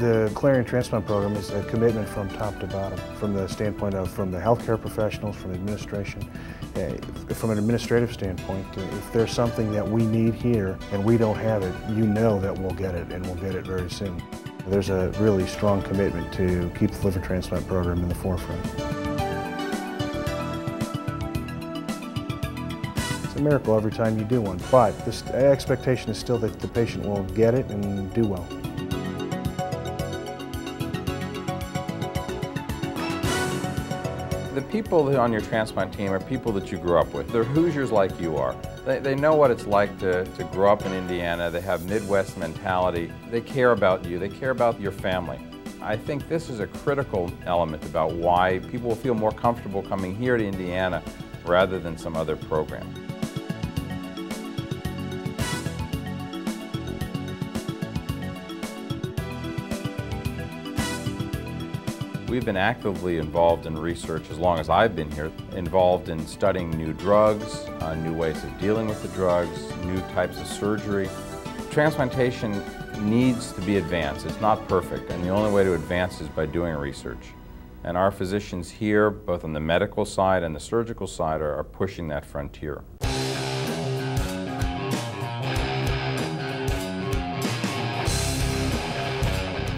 The Clarian Transplant Program is a commitment from top to bottom, from the standpoint of from the healthcare professionals, from administration. From an administrative standpoint, if there's something that we need here and we don't have it, you know that we'll get it, and we'll get it very soon. There's a really strong commitment to keep the liver transplant program in the forefront. It's a miracle every time you do one, but the expectation is still that the patient will get it and do well. The people on your transplant team are people that you grew up with. They're Hoosiers like you are. They know what it's like to grow up in Indiana. They have Midwest mentality. They care about you. They care about your family. I think this is a critical element about why people will feel more comfortable coming here to Indiana rather than some other program. We've been actively involved in research as long as I've been here, involved in studying new drugs, new ways of dealing with the drugs, new types of surgery. Transplantation needs to be advanced. It's not perfect, and the only way to advance is by doing research. And our physicians here, both on the medical side and the surgical side, are pushing that frontier.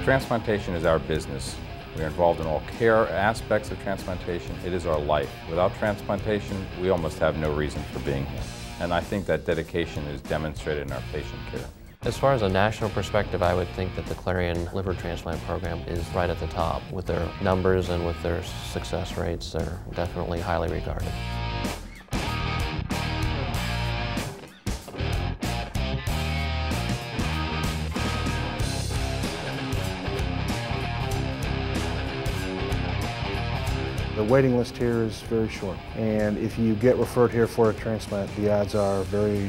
Transplantation is our business. We are involved in all care aspects of transplantation. It is our life. Without transplantation, we almost have no reason for being here. And I think that dedication is demonstrated in our patient care. As far as a national perspective, I would think that the Clarian liver transplant program is right at the top. With their numbers and with their success rates, they're definitely highly regarded. The waiting list here is very short, and if you get referred here for a transplant, the odds are very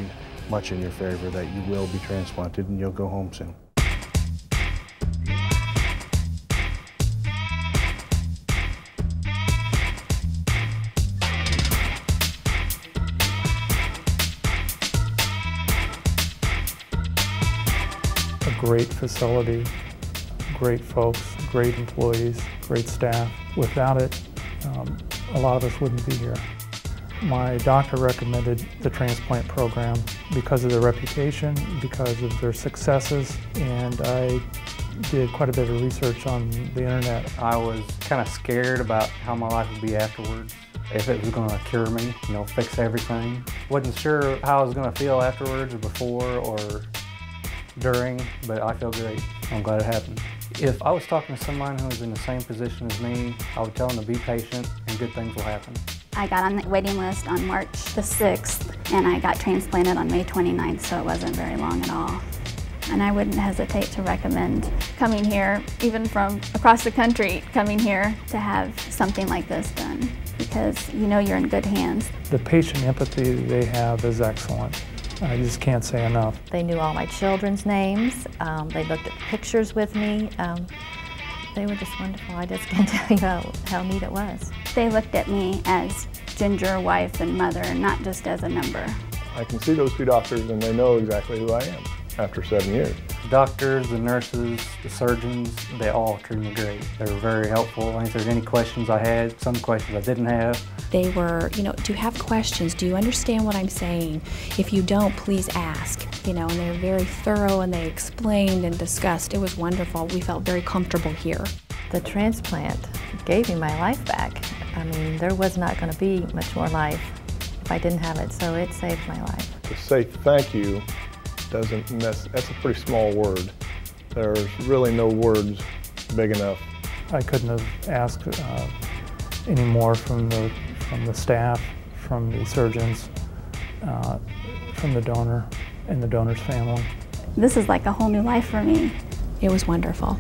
much in your favor that you will be transplanted and you'll go home soon. A great facility, great folks, great employees, great staff. Without it, a lot of us wouldn't be here. My doctor recommended the transplant program because of their reputation, because of their successes, and I did quite a bit of research on the internet. I was kind of scared about how my life would be afterwards, if it was going to cure me, you know, fix everything. Wasn't sure how I was going to feel afterwards or before or during, but I feel great. I'm glad it happened. If I was talking to someone who was in the same position as me, I would tell them to be patient and good things will happen. I got on the waiting list on March the 6th and I got transplanted on May 29th, so it wasn't very long at all. And I wouldn't hesitate to recommend coming here, even from across the country, coming here to have something like this done, because you know you're in good hands. The patient empathy they have is excellent. I just can't say enough. They knew all my children's names. They looked at pictures with me. They were just wonderful. I just can't tell you how neat it was. They looked at me as Ginger, wife and mother, not just as a number. I can see those two doctors and they know exactly who I am after 7 years. The doctors, the nurses, the surgeons, they all treated me great. They were very helpful. If there's any questions I had, some questions I didn't have. They were, you know, do you have questions? Do you understand what I'm saying? If you don't, please ask. You know, and they were very thorough and they explained and discussed. It was wonderful. We felt very comfortable here. The transplant gave me my life back. I mean, there was not going to be much more life if I didn't have it, so it saved my life. To say thank you that's a pretty small word. There's really no words big enough. I couldn't have asked any more from the staff, from the surgeons, from the donor and the donor's family. This is like a whole new life for me. It was wonderful.